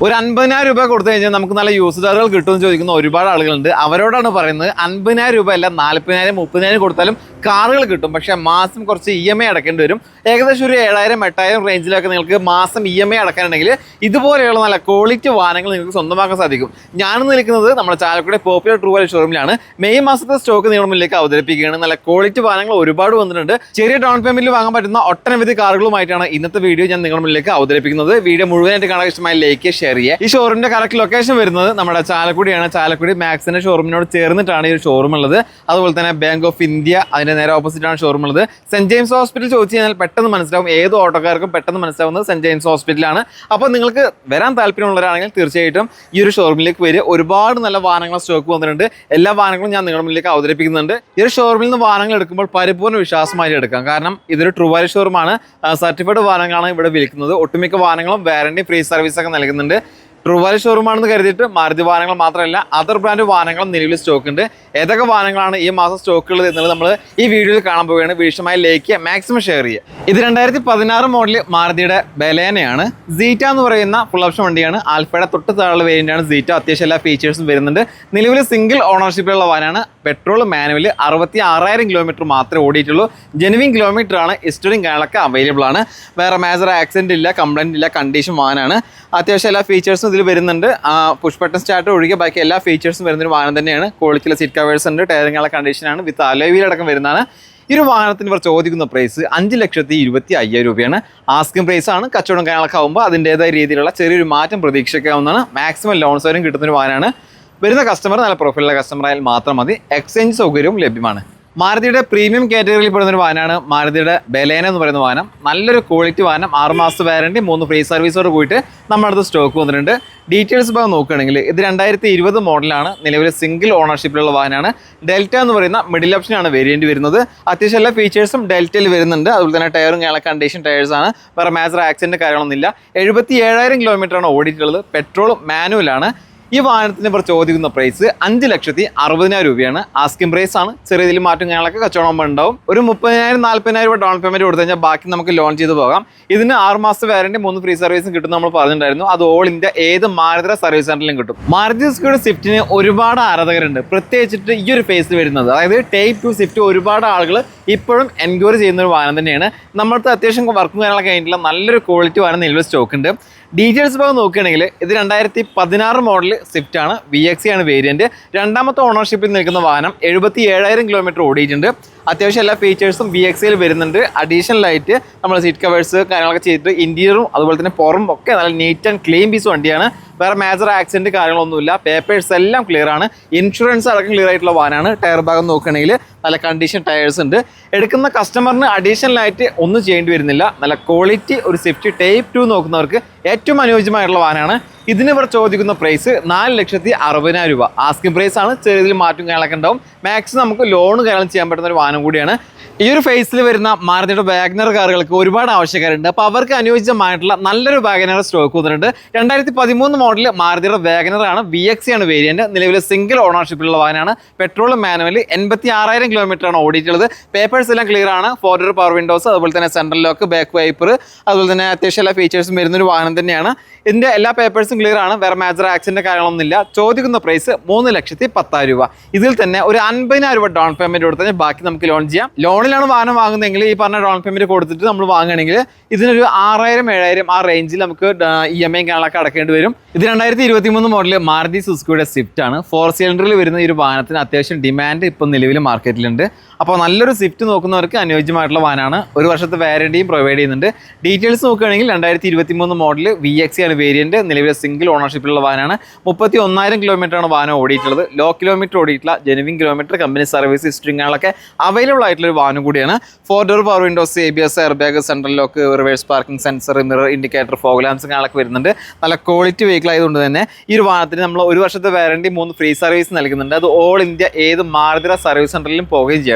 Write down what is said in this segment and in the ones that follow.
ഒരു 50,000 രൂപ കൊടുത്തു കഴിഞ്ഞാൽ നമുക്ക് നല്ല യൂസ് കാറുകൾ കിട്ടുമെന്ന് ചോദിക്കുന്ന ഒരുപാട് ആളുകളുണ്ട്. അവരോടാണ് പറയുന്നത് 50,000 രൂപ അല്ല 40,000 30,000 കൊടുത്താലും കാറുകൾ കിട്ടും. പക്ഷേ മാസം കുറച്ച് EMI അടക്കേണ്ടി വരും. ഏകദേശം ഒരു 7,000-8,000 റേഞ്ചിലൊക്കെ നിങ്ങൾക്ക് മാസം EMI അടക്കാനുണ്ടെങ്കിൽ ഇതുപോലെയുള്ള നല്ല ക്വാളിറ്റി വാഹനങ്ങൾ നിങ്ങൾക്ക് സ്വന്തമാക്കാൻ സാധിക്കും. ഞാനിന്ന് നിൽക്കുന്നത് നമ്മുടെ ചാലക്കുടി പോപ്പുലർ ട്രൂ വാല്യൂ ഷോറൂമിലാണ്. മെയ് മാസത്തെ സ്റ്റോക്ക് നിങ്ങളുടെ മുന്നിലേക്ക് അവതരിപ്പിക്കുകയാണ്. നല്ല ക്വാളിറ്റി വാഹനങ്ങൾ ഒരുപാട് വന്നിട്ടുണ്ട്. ചെറിയ ഡൗൺ പേയ്മെന്റിൽ വാങ്ങാൻ പറ്റുന്ന ഒട്ടനവധി കാറുകളുമായിട്ടാണ് ഇന്നത്തെ വീഡിയോ ഞാൻ നിങ്ങളുടെ മുന്നിലേക്ക് അവതരിപ്പിക്കുന്നത്. വീഡിയോ മുഴുവനായിട്ട് കാണാൻ ഇഷ്ടമായി ലൈക്ക് ഷെയർ ചെയ്യുക. ഈ ഷോറൂമിന്റെ കറക്റ്റ് ലൊക്കേഷൻ വരുന്നത് നമ്മുടെ ചാലക്കുടിയാണ്. ചാലക്കുടി മാക്സിന്റെ ഷോറൂമിനോട് ചേർന്നിട്ടാണ് ഈ ഒരു ഷോറൂം ഉള്ളത്. അതുപോലെ തന്നെ ബാങ്ക് ഓഫ് ഇന്ത്യ അതിന്റെ നേരെ ഓപ്പോസിറ്റ് ആണ് ഷോറൂം ഉള്ളത്. സെന്റ് ജെയിംസ് ഹോസ്പിറ്റൽ ചോദിച്ചു കഴിഞ്ഞാൽ പെട്ടെന്ന് മനസ്സിലാവും, ഏത് ഓട്ടോക്കാർക്കും പെട്ടെന്ന് മനസ്സിലാവുന്നത് സെന്റ് ജെയിംസ് ഹോസ്പിറ്റലാണ്. അപ്പോൾ നിങ്ങൾക്ക് വരാൻ താല്പര്യമുള്ളവരാണെങ്കിൽ തീർച്ചയായിട്ടും ഈ ഒരു ഷോറൂമിലേക്ക് വരിക. ഒരുപാട് നല്ല വാഹനങ്ങൾ സ്റ്റോക്ക് വന്നിട്ടുണ്ട്. എല്ലാ വാഹനങ്ങളും ഞാൻ നിങ്ങളുടെ മുന്നിലേക്ക് അവതരിപ്പിക്കുന്നുണ്ട്. ഈ ഒരു ഷോറൂമിൽ നിന്ന് വാഹനങ്ങൾ എടുക്കുമ്പോൾ പരിപൂർണ്ണ വിശ്വാസമായി എടുക്കാം. കാരണം ഇതൊരു ട്രൂ വാല്യൂ ഷോറൂമാണ്. സർട്ടിഫൈഡ് വാഹനങ്ങളാണ് ഇവിടെ വിൽക്കുന്നത്. ഒട്ടുമിക്ക വാഹനങ്ങളും വാറന്റി ഫ്രീ സർവീസ് ഒക്കെ നൽകുന്നുണ്ട്. ട്രൂ വാല്യൂ ഷോറൂമാണെന്ന് കരുതിയിട്ട് മാരുതി വാഹനങ്ങൾ മാത്രമല്ല അതർ ബ്രാൻഡ് വാഹനങ്ങളും നിലവിൽ സ്റ്റോക്ക് ഉണ്ട്. ഏതൊക്കെ വാഹനങ്ങളാണ് ഈ മാസം സ്റ്റോക്കുള്ളത് എന്നുള്ളത് നമ്മൾ ഈ വീഡിയോയിൽ കാണാൻ പോവുകയാണ്. വിഷയമായി ലൈക്ക് മാക്സിമം ഷെയർ ചെയ്യുക. ഇത് 2016 മോഡൽ മാരുതിയുടെ ബലേനയാണ്. സീറ്റ എന്ന് പറയുന്ന ഫുൾ ഓപ്ഷൻ വണ്ടിയാണ്. ആൽഫയുടെ തൊട്ട് താഴെ വേരിയൻ്റാണ് സീറ്റ. അത്യാവശ്യം എല്ലാ ഫീച്ചേഴ്സും വരുന്നുണ്ട്. നിലവിൽ സിംഗിൾ ഓണർഷിപ്പിലുള്ള വാഹനമാണ്. പെട്രോൾ മാനുവൽ 66,000 കിലോമീറ്റർ മാത്രമേ ഓടിയിട്ടുള്ളൂ. ജെനുവിൻ കിലോമീറ്റർ ആണ്. ഹിസ്റ്ററിയും കാര്യങ്ങളൊക്കെ അവൈലബിൾ ആണ്. വേറെ മേജർ ആക്സിഡന്റ് ഇല്ല, കംപ്ലൈൻറ്റ് ഇല്ല, കണ്ടീഷൻ വാഹനമാണ്. അത്യാവശ്യം എല്ലാ ഫീച്ചേഴ്സും ഇതിൽ വരുന്നുണ്ട്. പുഷ് ബട്ടൺ സ്റ്റാർട്ട് ഒഴികെ ബാക്കി എല്ലാ ഫീച്ചേഴ്സും വരുന്നൊരു വാഹനം തന്നെയാണ്. ക്വാളിറ്റിയിലെ സീറ്റ് കവേഴ്സ് ഉണ്ട്. ടയറിങ്ങുള്ള കണ്ടീഷനാണ്. വിത്ത് അലോയ് വീൽ അടക്കം വരുന്നതാണ്. ഈ ഒരു വാഹനത്തിന് ഇവർ ചോദിക്കുന്ന പ്രൈസ് 5,25,000 രൂപയാണ്. ആസ്കിംഗ് പ്രൈസ് ആണ്. കച്ചവടം കാര്യങ്ങളൊക്കെ ആകുമ്പോൾ അതിൻ്റെതായ രീതിയിലുള്ള ചെറിയൊരു മാറ്റം പ്രതീക്ഷിക്കാവുന്നതാണ്. മാക്സിമം ലോൺ സൗകര്യം കിട്ടുന്നൊരു വാഹനമാണ്. വരുന്ന കസ്റ്റമർ നല്ല പ്രൊഫൈലുള്ള കസ്റ്റമർ ആയാൽ മാത്രം മതി. എക്സ്ചേഞ്ച് സൗകര്യവും ലഭ്യമാണ്. മാരുതിയുടെ പ്രീമിയം കാറ്റഗറിയിൽ പെടുന്ന ഒരു വാഹനമാണ് മാരുതിയുടെ ബലേന എന്ന് പറയുന്ന വാഹനം. നല്ലൊരു ക്വാളിറ്റി വാഹനം. 6 മാസത്തെ വാറണ്ടി 3 ഫ്രീ സർവീസോട് പോയിട്ട് നമ്മുടെ അടുത്ത് സ്റ്റോക്ക് വന്നിട്ടുണ്ട്. ഡീറ്റെയിൽസ് ഭാഗം നോക്കുകയാണെങ്കിൽ ഇത് 2020 മോഡലാണ്. നിലവിൽ സിംഗിൾ ഓണർഷിപ്പിലുള്ള വാഹനമാണ്. ഡെൽറ്റ എന്ന് പറയുന്ന മിഡിൽ ഓപ്ഷനാണ് വേരിയന്റ് വരുന്നത്. അത്യാവശ്യം എല്ലാ ഫീച്ചേഴ്സും ഡെൽറ്റയിൽ വരുന്നുണ്ട്. അതുപോലെ തന്നെ ടയറും കണ്ടീഷൻ ടയേഴ്സാണ്. വേറെ മേജർ ആക്സിഡന്റ് കാര്യങ്ങളൊന്നുമില്ല. 77,000 കിലോമീറ്ററാണ് ഓടിയിട്ടുള്ളത്. പെട്രോൾ മാനുവലാണ്. ഈ വാഹനത്തിന് ഇവർ ചോദിക്കുന്ന പ്രൈസ് 5,60,000 രൂപയാണ്. ആസ്കിംഗ് പ്രൈസ് ആണ്. ചെറിയ രീതിയിൽ മാറ്റം കാര്യങ്ങളൊക്കെ കച്ചവടം ഉണ്ടാവും. ഒരു 30,000-40,000 രൂപ ഡൗൺ പേയ്മെന്റ് കൊടുത്തു കഴിഞ്ഞാൽ ബാക്കി നമുക്ക് ലോൺ ചെയ്ത് പോകാം. ഇതിന് 6 മാസത്തെ വാറണ്ടി 3 ഫ്രീ സർവീസും കിട്ടും നമ്മൾ പറഞ്ഞിട്ടുണ്ടായിരുന്നു. അത് ഓൾ ഇന്ത്യ ഏത് മാരുതി സർവീസ് സെന്ററിലും കിട്ടും. മാരുതി സുസുക്കിയുടെ സ്വിഫ്റ്റിന് ഒരുപാട് ആരാധകരുണ്ട്. പ്രത്യേകിച്ചിട്ട് ഈ ഒരു ഫേസിൽ വരുന്നത്, അതായത് ടൈപ്പ് 2 സ്വിഫ്റ്റ് ഒരുപാട് ആളുകൾ ഇപ്പോഴും എൻക്വയറി ചെയ്യുന്ന ഒരു വാഹനം തന്നെയാണ്. നമ്മൾക്ക് അത്യാവശ്യം വർക്കും കാര്യങ്ങളൊക്കെ കഴിഞ്ഞിട്ടുള്ള നല്ലൊരു ക്വാളിറ്റി വാഹനം നിലവിൽ സ്റ്റോക്ക് ഉണ്ട്. ഡീറ്റെയിൽസ് ഭാഗം നോക്കുകയാണെങ്കിൽ ഇത് 2016 മോഡൽ സ്വിഫ്റ്റ് ആണ്. VXC ആണ് വേരിയന്റ്. രണ്ടാമത്തെ ഓണർഷിപ്പിൽ നിൽക്കുന്ന വാഹനം 77,000 കിലോമീറ്റർ ഓടിയിട്ടുണ്ട്. അത്യാവശ്യം എല്ലാ ഫീച്ചേഴ്സും VXCയിൽ വരുന്നുണ്ട്. അഡീഷണൽ ആയിട്ട് നമ്മൾ സീറ്റ് കവേഴ്സ് കാര്യങ്ങളൊക്കെ ചെയ്തിട്ട് ഇന്റീരിയറും അതുപോലെ തന്നെ പുറം ഒക്കെ നല്ല നീറ്റ് ആൻഡ് ക്ലീൻ പീസ് വണ്ടിയാണ്. വേറെ മേജർ ആക്സിഡന്റ് കാര്യങ്ങളൊന്നുമില്ല. പേപ്പേഴ്സ് എല്ലാം ക്ലിയർ ആണ്. ഇൻഷുറൻസ് അടക്കം ക്ലിയർ ആയിട്ടുള്ള വാഹനമാണ്. ടയർ ഭാഗം നോക്കുകയാണെങ്കിൽ നല്ല കണ്ടീഷൻ ടയേഴ്സ് ഉണ്ട്. എടുക്കുന്ന കസ്റ്റമറിന് അഡീഷണൽ ആയിട്ട് ഒന്നും ചെയ്യേണ്ടി വരുന്നില്ല. നല്ല ക്വാളിറ്റി ഒരു സ്വിഫ്റ്റ് ടൈപ്പ് 2 നോക്കുന്നവർക്ക് ഏറ്റവും അനുയോജ്യമായിട്ടുള്ള വാഹനമാണ്. ഇതിന് ഇവർ ചോദിക്കുന്ന പ്രൈസ് 4,60,000 രൂപ. ആസ്കിംഗ് പ്രൈസ് ആണ്. ചെറിയ രീതിയിൽ മാറ്റം കാര്യങ്ങളൊക്കെ ഉണ്ടാവും. മാക്സിമം നമുക്ക് ലോൺ കാര്യങ്ങൾ ചെയ്യാൻ പറ്റുന്ന ഒരു വാഹനം കൂടിയാണ്. ഈ ഒരു ഫേസിൽ വരുന്ന മാരുതിയുടെ വാഗനർ കാറുകൾക്ക് ഒരുപാട് ആവശ്യക്കാരുണ്ട്. അപ്പോൾ അവർക്ക് അനുയോജ്യമായിട്ടുള്ള നല്ലൊരു വാഗനർ സ്റ്റോക്ക് വന്നിട്ടുണ്ട്. 2013 മോഡൽ മാരുതിയുടെ വാഗനർ ആണ്. VXC ആണ് വേരിയന്റ്. നിലവിൽ സിംഗിൾ ഓണർഷിപ്പിലുള്ള വാഹനമാണ്. പെട്രോൾ മാനുവൽ 86,000 കിലോമീറ്റർ ആണ് ഓടിയിട്ടുള്ളത്. പേപ്പേഴ്സ് എല്ലാം ക്ലിയർ ആണ്. 4 ഡോർ പവർ വിൻഡോസ്, അതുപോലെ തന്നെ സെൻട്രൽ ലോക്ക്, ബാക്ക് വൈപ്പർ, അതുപോലെ തന്നെ അത്യാവശ്യം എല്ലാ ഫീച്ചേഴ്സും വരുന്നൊരു വാഹനം തന്നെയാണ്. ഇതിന്റെ എല്ലാ പേപ്പേഴ്സും ക്ലിയർ ആണ്. വേറെ മേജർ ആക്സിഡന്റ് കാര്യങ്ങളൊന്നുമില്ല. ചോദിക്കുന്ന പ്രൈസ് 3,10,000 രൂപ. ഇതിൽ തന്നെ ഒരു 50,000 രൂപ ഡൗൺ പേയ്മെന്റ് കൊടുത്താൽ ബാക്കി നമുക്ക് ലോൺ ചെയ്യാം. ലോണിലാണ് വാഹനം വാങ്ങുന്നതെങ്കിൽ ഈ പറഞ്ഞ ഡൗൺ പേയ്മെന്റ് കൊടുത്തിട്ട് നമ്മൾ വാങ്ങുകയാണെങ്കിൽ ഇതിനൊരു 6,000-7,000 ആ റേഞ്ചിൽ നമുക്ക് EMI കാര്യങ്ങളൊക്കെ അടക്കേണ്ടി വരും. ഇത് 2023 മോഡൽ മാരുതി സുസുക്കിയുടെ സ്വിഫ്റ്റ് ആണ്. 4 സിലിണ്ടറിൽ വരുന്ന ഈ ഒരു വാഹനത്തിന് അത്യാവശ്യം ഡിമാൻഡ് ഇപ്പം നിലവിൽ മാർക്കറ്റിലുണ്ട്. അപ്പോൾ നല്ലൊരു സ്വിഫ്റ്റ് നോക്കുന്നവർക്ക് അനുയോജ്യമായിട്ടുള്ള വാഹനമാണ്. 1 വർഷത്തെ വാറണ്ടിയും പ്രൊവൈഡ് ചെയ്യുന്നുണ്ട്. ഡീറ്റെയിൽസ് നോക്കുകയാണെങ്കിൽ 2023 മോഡൽ VXC ആണ് വേരിയന്റ്. നിലവിലെ സിംഗിൾ ഓണർഷിപ്പിലുള്ള വാഹനമാണ്. 31,000 കിലോമീറ്ററാണ് വാഹനം ഓടിയിട്ടുള്ളത്. ലോ കിലോമീറ്റർ ഓടിയിട്ടുള്ള ജെനുവിൻ കിലോമീറ്റർ കമ്പനി സർവീസ് ഹിസ്റ്ററിങ്ങളൊക്കെ അവൈലബിൾ ആയിട്ടുള്ള ഒരു വാഹനം കൂടിയാണ്. 4 door power windows, ABS, air bag, central lock, reverse parking sensor, mirror indicator, fog lamps കാര്യങ്ങളൊക്കെ വരുന്നുണ്ട്. നല്ല ക്വാളിറ്റി വെഹിക്കിൾ ആയതുകൊണ്ട് തന്നെ ഈ ഒരു വാഹനത്തിന് നമ്മൾ 1 വർഷത്തെ വാറണ്ടി 3 ഫ്രീ സർവീസ് നൽകുന്നുണ്ട്. അത് ഓൾ ഇന്ത്യ ഏത് മാരുതി സർവീസ് സെന്ററിലും പോവുകയും ചെയ്യാം.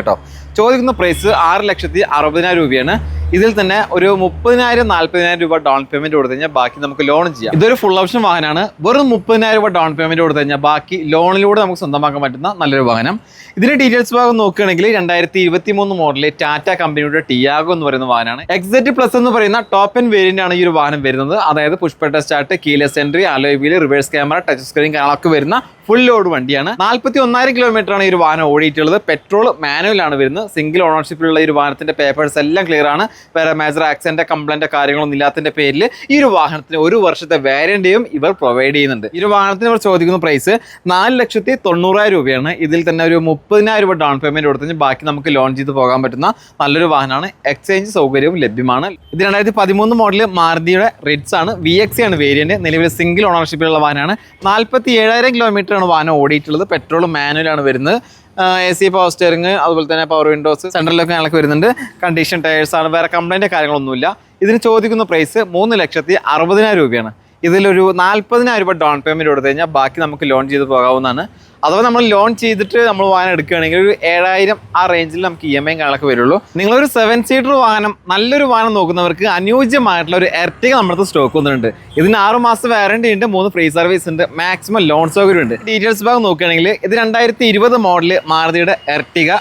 ചോദിക്കുന്ന പ്രൈസ് 6,60,000 രൂപയാണ്. ഇതിൽ തന്നെ ഒരു 30,000-40,000 രൂപ ഡൗൺ പേയ്മെന്റ് കൊടുത്തു കഴിഞ്ഞാൽ ബാക്കി നമുക്ക് ലോൺ ചെയ്യാം. ഇതൊരു ഫുൾ ഓപ്ഷൻ വാഹനമാണ്. വെറും 30,000 രൂപ ഡൗൺ പേയ്മെന്റ് കൊടുത്തു കഴിഞ്ഞാൽ ബാക്കി ലോണിലൂടെ നമുക്ക് സ്വന്തമാക്കാൻ പറ്റുന്ന നല്ലൊരു വാഹനം. ഇതിന്റെ ഡീറ്റെയിൽസ് ഭാഗം നോക്കുകയാണെങ്കിൽ 2023 മോഡൽ ടാറ്റ കമ്പനിയുടെ ടിയാഗോ എന്ന് പറയുന്ന വാഹനമാണ്. എക്സെറ്റ് പ്ലസ് എന്ന് പറയുന്ന ടോപ്പ് എൻഡ് വേരിയന്റ് ആണ് ഈ ഒരു വാഹനം വരുന്നത്. അതായത് push button start, keyless entry, alloy wheel, reverse camera, touch screen കാണാനൊക്കെ വരുന്ന ഫുൾ ലോഡ് വണ്ടിയാണ്. 41,000 കിലോമീറ്റർ ആണ് ഈ ഒരു വാഹനം ഓടിയിട്ടുള്ളത്. പെട്രോൾ മാനുവലാണ് വരുന്നത്. സിംഗിൾ ഓണർഷിപ്പിലുള്ള ഈ ഒരു വാഹനത്തിന്റെ പേപ്പേഴ്സ് എല്ലാം ക്ലിയർ ആണ്. വേറെ മേജർ ആക്സിഡന്റ് കംപ്ലൈന്റ് കാര്യങ്ങളൊന്നും ഇല്ലാത്തതിന്റെ പേരിൽ ഈ ഒരു വാഹനത്തിന് 1 വർഷത്തെ വാറന്റിയും ഇവർ പ്രൊവൈഡ് ചെയ്യുന്നുണ്ട്. ഈ ഒരു വാഹനത്തിന് ഇവർ ചോദിക്കുന്ന പ്രൈസ് 4,90,000 രൂപയാണ്. ഇതിൽ തന്നെ ഒരു 30,000 രൂപ ഡൗൺ പേയ്മെന്റ് കൊടുത്തു ബാക്കി നമുക്ക് ലോൺ ചെയ്ത് പോകാൻ പറ്റുന്ന നല്ലൊരു വാഹനമാണ്. എക്സ്ചേഞ്ച് സൗകര്യവും ലഭ്യമാണ്. ഇത് 2013 മോഡൽ മാരുതിയുടെ റിഡ്സ് ആണ്. VX ആണ് വേരിയന്റ്. നിലവിൽ സിംഗിൾ ഓണർഷിപ്പിലുള്ള വാഹനമാണ്. 47,000 കിലോമീറ്റർ ആണ് വാഹനം ഓടിയിട്ടുള്ളത്. പെട്രോൾ മാനുവലാണ് വരുന്നത്. AC പവർ സ്റ്റിയറിംഗ്, അതുപോലെ തന്നെ പവർ വിൻഡോസ്, സെൻട്രലൊക്കെ ഞങ്ങൾക്ക് വരുന്നുണ്ട്. കണ്ടീഷൻ ടയേഴ്സ് ആണ്. വേറെ കംപ്ലൈന്റ് കാര്യങ്ങളൊന്നുമില്ല. ഇതിന് ചോദിക്കുന്ന പ്രൈസ് 3,60,000 രൂപയാണ്. ഇതിലൊരു 40,000 രൂപ ഡൗൺ പേയ്മെന്റ് കൊടുത്തു കഴിഞ്ഞാൽ ബാക്കി നമുക്ക് ലോൺ ചെയ്ത് പോകാവുന്നതാണ്. അഥവാ നമ്മൾ ലോൺ ചെയ്തിട്ട് നമ്മൾ വാഹനം എടുക്കുകയാണെങ്കിൽ ഒരു 7,000 ആ റേഞ്ചിൽ നമുക്ക് EMI കാര്യങ്ങളൊക്കെ വരുള്ളൂ. നിങ്ങളൊരു 7 സീറ്റർ വാഹനം, നല്ലൊരു വാഹനം നോക്കുന്നവർക്ക് അനുയോജ്യമായിട്ടുള്ള ഒരു എർട്ടിക നമ്മുടെ സ്റ്റോക്ക് വന്നിട്ടുണ്ട്. ഇതിന് 6 മാസം വാറന്റി ഉണ്ട്, 3 ഫ്രീ സർവീസ് ഉണ്ട്, മാക്സിമം ലോൺ സൗകര്യം ഉണ്ട്. ഡീറ്റെയിൽസ് ഭാഗം നോക്കുകയാണെങ്കിൽ ഇത് 2020 മോഡൽ മാരുതിയുടെ എർട്ടിക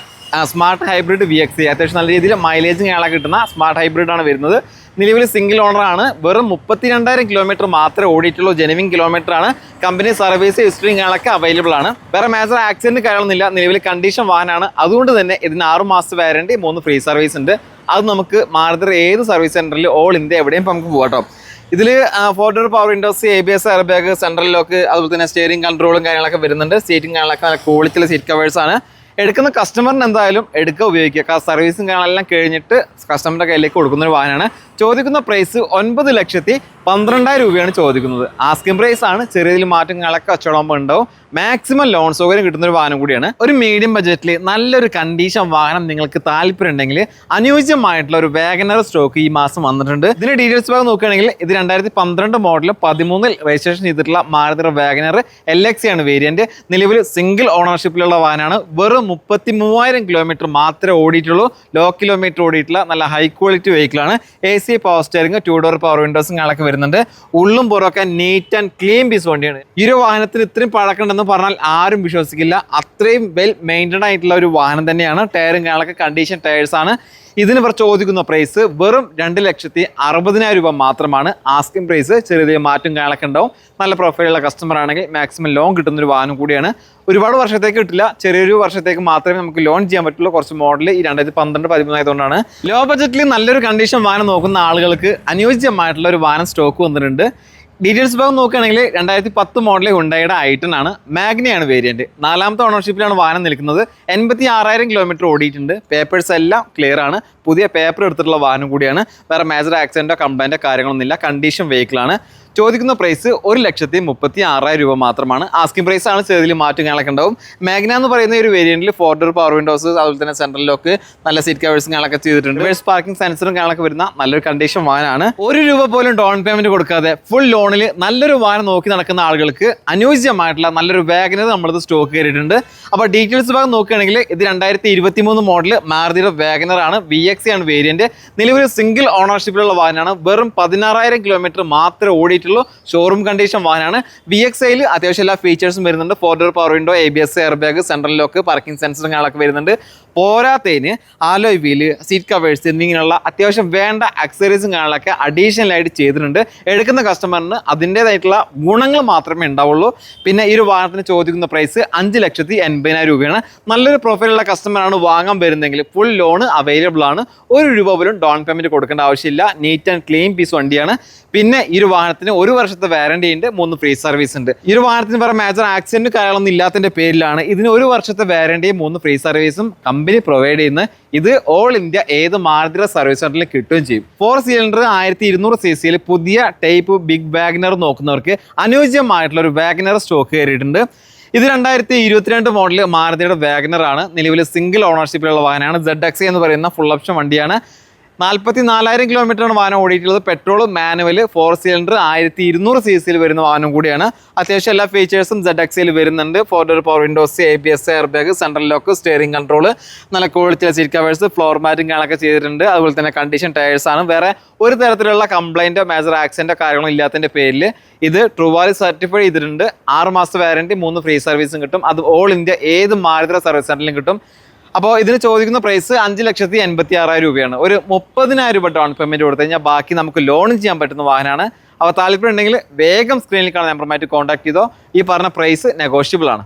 സ്മാർട്ട് ഹൈബ്രിഡ് VX. അത്യാവശ്യം നല്ല രീതിയിൽ മൈലേജും കാര്യങ്ങളൊക്കെ കിട്ടുന്ന സ്മാർട്ട് ഹൈബ്രിഡ് ആണ് വരുന്നത്. നിലവിൽ സിംഗിൾ ഓണർ ആണ്. വെറും 32,000 കിലോമീറ്റർ മാത്രമേ ഓടിയിട്ടുള്ളൂ. ജെനുവിൻ കിലോമീറ്റർ ആണ്. കമ്പനി സർവീസ് ഹിസ്റ്ററിയും കാര്യങ്ങളൊക്കെ അവൈലബിൾ ആണ്. വേറെ മേജർ ആക്സിഡന്റ് കാര്യമൊന്നുമില്ല. നിലവിൽ കണ്ടീഷൻ വാഹനമാണ്. അതുകൊണ്ട് തന്നെ ഇതിന് 6 മാസം വാറന്റി, 3 ഫ്രീ സർവീസ് ഉണ്ട്. അത് നമുക്ക് മാരുതി ഏത് സർവീസ് സെന്ററിൽ ഓൾ ഇന്ത്യ എവിടെയും നമുക്ക് പോകാം. ഇതിൽ 4 door power windows, ABS air bag, central lock, അതുപോലെ തന്നെ സ്റ്റിയറിംഗ് കൺട്രോളും കാര്യങ്ങളൊക്കെ വരുന്നുണ്ട്. സീറ്റിംഗ് കാര്യങ്ങളൊക്കെ നല്ല ക്വാളിറ്റിയുള്ള സീറ്റ് കവേഴ്സ് ആണ്. എടുക്കുന്ന കസ്റ്റമറിന് എന്തായാലും എടുക്കുക, ഉപയോഗിക്കുക. സർവീസും കാര്യങ്ങളെല്ലാം കഴിഞ്ഞിട്ട് കസ്റ്റമറുടെ കയ്യിലേക്ക് കൊടുക്കുന്ന ഒരു വാഹനമാണ്. ചോദിക്കുന്ന പ്രൈസ് 9,12,000 രൂപയാണ് ചോദിക്കുന്നത്. ആസ്കിംഗ് പ്രൈസ് ആണ്. ചെറിയ രീതിയിൽ മാറ്റങ്ങളൊക്കെ കച്ചവടം ഉണ്ടാവും. മാക്സിമം ലോൺ സൗകര്യം കിട്ടുന്ന ഒരു വാഹനം കൂടിയാണ്. ഒരു മീഡിയം ബജറ്റിൽ നല്ലൊരു കണ്ടീഷൻ വാഹനം നിങ്ങൾക്ക് താല്പര്യം ഉണ്ടെങ്കിൽ അനുയോജ്യമായിട്ടുള്ള ഒരു വാഗനർ സ്റ്റോക്ക് ഈ മാസം വന്നിട്ടുണ്ട്. ഇതിന്റെ ഡീറ്റെയിൽസ് ഭാഗം നോക്കുകയാണെങ്കിൽ ഇത് 2012 മോഡൽ 13 രജിസ്ട്രേഷൻ ചെയ്തിട്ടുള്ള മാരുതി വാഗനർ LX ആണ് വേരിയന്റ്. നിലവിൽ സിംഗിൾ ഓണർഷിപ്പിലുള്ള വാഹനമാണ്. വെറും 33,000 കിലോമീറ്റർ മാത്രമേ ഓടിയിട്ടുള്ളൂ. ലോ കിലോമീറ്റർ ഓടിയിട്ടുള്ള നല്ല ഹൈ ക്വാളിറ്റി വെഹിക്കിൾ ആണ്. AC power steering, 2 door power വിൻഡോസും കാണൊക്കെ വരുന്നുണ്ട്. ഉള്ളും പുറമൊക്കെ നീറ്റ് ആൻഡ് ക്ലീൻ പീസ് വണ്ടിയാണ്. ഈ ഒരു വാഹനത്തിന് ഇത്രയും പഴക്കമുണ്ടെന്ന് പറഞ്ഞാൽ ആരും വിശ്വസിക്കില്ല. അത്രയും വെൽ മെയിൻറ്റൈൻഡ് ആയിട്ടുള്ള ഒരു വാഹനം തന്നെയാണ്. ടയറും കാണൊക്കെ കണ്ടീഷൻ ടയേഴ്സ് ആണ്. ഇതിന് ഇവർ ചോദിക്കുന്ന പ്രൈസ് വെറും 2,60,000 രൂപ മാത്രമാണ്. Asking price. ചെറിയ മാറ്റം കാണൊക്കെ ഉണ്ടാവും. നല്ല പ്രൊഫൈലുള്ള കസ്റ്റമർ ആണെങ്കിൽ മാക്സിമം ലോൺ കിട്ടുന്ന ഒരു വാഹനം കൂടിയാണ്. ഒരുപാട് വർഷത്തേക്ക് കിട്ടില്ല, ചെറിയൊരു വർഷത്തേക്ക് മാത്രമേ നമുക്ക് ലോൺ ചെയ്യാൻ പറ്റുള്ളൂ. കുറച്ച് മോഡൽ ഈ 2012-13 ആയതുകൊണ്ടാണ്. ലോ ബജറ്റിൽ നല്ലൊരു കണ്ടീഷൻ വാഹനം നോക്കുന്ന ആളുകൾക്ക് അനുയോജ്യമായിട്ടുള്ള ഒരു വാഹനം സ്റ്റോക്ക് വന്നിട്ടുണ്ട്. ഡീറ്റെയിൽസ് ഭാഗം നോക്കുകയാണെങ്കിൽ 2010 മോഡൽ ഹുണ്ടായുടെ i10 ആണ്. മാഗ്നയാണ് വേരിയന്റ്. 4ാമത്തെ ഓണർഷിപ്പിലാണ് വാഹനം നിൽക്കുന്നത്. 86,000 കിലോമീറ്റർ ഓടിയിട്ടുണ്ട്. പേപ്പേഴ്സ് എല്ലാം ക്ലിയർ ആണ്. പുതിയ പേപ്പർ എടുത്തിട്ടുള്ള വാഹനം കൂടിയാണ്. വേറെ മേജർ ആക്സിഡന്റോ കംപ്ലൈന്റോ കാര്യങ്ങളൊന്നുമില്ല. കണ്ടീഷൻ വെഹിക്കിളാണ്. ചോദിക്കുന്ന പ്രൈസ് 1,36,000 രൂപ മാത്രമാണ്. ആസ്കിംഗ് പ്രൈസ് ആണ്. ചെറിയ മാറ്റം കാണൊക്കെ ഉണ്ടാവും. മാഗ്ന എന്ന് പറയുന്ന ഒരു വേരിയന്റിൽ 4 ഡോർ പവർ വിൻഡോസ്, അതുപോലെ തന്നെ സെൻട്രൽ ലോക്ക്, നല്ല സീറ്റ് കവേഴ്സും കാണൊക്കെ ചെയ്തിട്ടുണ്ട്. റിവേഴ്സ് പാർക്കിംഗ് സെൻസറും കാണൊക്കെ വരുന്ന നല്ലൊരു കണ്ടീഷൻ വാഹനമാണ്. 1 രൂപ പോലും ഡൗൺ പേയ്മെന്റ് കൊടുക്കാതെ ഫുൾ ലോണിൽ നല്ലൊരു വാഹനം നോക്കി നടക്കുന്ന ആളുകൾക്ക് അനുയോജ്യമായിട്ടുള്ള നല്ലൊരു വാഗനർ നമ്മളത് സ്റ്റോക്ക് കയറിയിട്ടുണ്ട്. അപ്പോൾ ഡീറ്റെയിൽസ് ഭാഗം നോക്കുകയാണെങ്കിൽ ഇത് 2023 മോഡൽ മാരുതിയുടെ വാഗനർ ആണ്. VX ആണ് വേരിയന്റ്. നിലവിൽ സിംഗിൾ ഓണർഷിപ്പിലുള്ള വാഹനമാണ്. വെറും 16,000 കിലോമീറ്റർ മാത്രമേ ഓടിയിട്ടുള്ളൂ. ഷോറൂം കണ്ടീഷൻ വാഹനമാണ്. VXയിൽ അത്യാവശ്യം എല്ലാ ഫീച്ചേഴ്സും വരുന്നുണ്ട്. 4 door power window, ABS air bag, central lock, parking സെൻസറും കാര്യങ്ങളൊക്കെ വരുന്നുണ്ട്. പോരാത്തതിന് ആലോയ് വീല്, സീറ്റ് കവേഴ്സ് എന്നിങ്ങനെയുള്ള അത്യാവശ്യം വേണ്ട അക്സറീസും കാര്യങ്ങളൊക്കെ അഡീഷണൽ ആയിട്ട് ചെയ്തിട്ടുണ്ട്. എടുക്കുന്ന കസ്റ്റമറിന് അതിൻ്റെതായിട്ടുള്ള ഗുണങ്ങൾ മാത്രമേ ഉണ്ടാവുള്ളൂ. പിന്നെ ഈ ഒരു വാഹനത്തിന് ചോദിക്കുന്ന പ്രൈസ് 5,80,000 രൂപയാണ്. നല്ലൊരു പ്രൊഫൈലുള്ള കസ്റ്റമറാണ് വാങ്ങാൻ വരുന്നതെങ്കിൽ ഫുൾ ലോൺ അവൈലബിൾ ആണ്. 1 രൂപ പോലും ഡൗൺ പേയ്മെന്റ് കൊടുക്കേണ്ട ആവശ്യമില്ല. നീറ്റ് ആൻഡ് ക്ലീൻ പീസ് വണ്ടിയാണ്. പിന്നെ ഈ ഒരു വാഹനത്തിന് 1 വർഷത്തെ വാറന്റി ഉണ്ട്, 3 ഫ്രീ സർവീസ് ഉണ്ട്. ഈ ഒരു വാഹനത്തിന് വേറെ മേജർ ആക്സിഡന്റ് കാര്യങ്ങളൊന്നും ഇല്ലാത്തതിന്റെ പേരിലാണ് ഇതിന് 1 വർഷത്തെ വാറന്റിയും 3 ഫ്രീ സർവീസും കമ്പനി പ്രൊവൈഡ് ചെയ്യുന്നത്. ഇത് ഓൾ ഇന്ത്യ ഏത് മാരുതി സർവീസ് സെന്ററിൽ കിട്ടുകയും ചെയ്യും. 4 സിലിണ്ടർ 1200 cc പുതിയ ടൈപ്പ് ബിഗ് വാഗനർ നോക്കുന്നവർക്ക് അനുയോജ്യമായിട്ടുള്ള ഒരു വാഗനർ സ്റ്റോക്ക് കയറിയിട്ടുണ്ട്. ഇത് 2022 മോഡൽ മാരുതിയുടെ വാഗനർ ആണ്. നിലവിൽ സിംഗിൾ ഓണർഷിപ്പിലുള്ള വാഹനമാണ്. ZX എന്ന് പറയുന്ന ഫുൾ ഓപ്ഷൻ വണ്ടിയാണ്. 44,000 കിലോമീറ്ററാണ് വാഹനം ഓടിയിട്ടുള്ളത്. പെട്രോൾ മാനുവൽ 4 സിലിണ്ടർ 1200 cc വരുന്ന വാഹനം കൂടിയാണ്. അത്യാവശ്യം എല്ലാ ഫീച്ചേഴ്സും ZXയിൽ വരുന്നുണ്ട്. 4 door power windows, ABS, air bag, central lock, steering control, നല്ല ക്വാളിറ്റിയുള്ള സീറ്റ് കവേഴ്സ്, ഫ്ലോർ മാറ്റിംഗ് ഒക്കെ ചെയ്തിട്ടുണ്ട്. അതുപോലെ തന്നെ കണ്ടീഷൻ ടയേഴ്സ് ആണ്. വേറെ ഒരു തരത്തിലുള്ള കംപ്ലൈൻറ്റോ മേജർ ആക്സിഡൻറ്റോ കാര്യങ്ങളോ ഇല്ലാത്തതിൻ്റെ പേരിൽ ഇത് ട്രൂവാലി സർട്ടിഫൈ ചെയ്തിട്ടുണ്ട്. 6 മാസത്തെ വാറണ്ടി, 3 ഫ്രീ സർവീസും കിട്ടും. അത് ഓൾ ഇന്ത്യ ഏത് മാരുതി സർവീസ് സെന്ററിലും കിട്ടും. അപ്പോൾ ഇതിന് ചോദിക്കുന്ന പ്രൈസ് 5,86,000 രൂപയാണ്. ഒരു 30,000 രൂപ ഡൗൺ പേയ്മെന്റ് കൊടുത്തു കഴിഞ്ഞാൽ ബാക്കി നമുക്ക് ലോൺ ചെയ്യാൻ പറ്റുന്ന വാഹനമാണ്. അപ്പോൾ താല്പര്യം ഉണ്ടെങ്കിൽ വേഗം സ്ക്രീനിൽ കാണുന്ന നമ്പറുമായിട്ട് കോൺടാക്ട് ചെയ്തോ. ഈ പറഞ്ഞ പ്രൈസ് നെഗോഷ്യബിൾ ആണ്.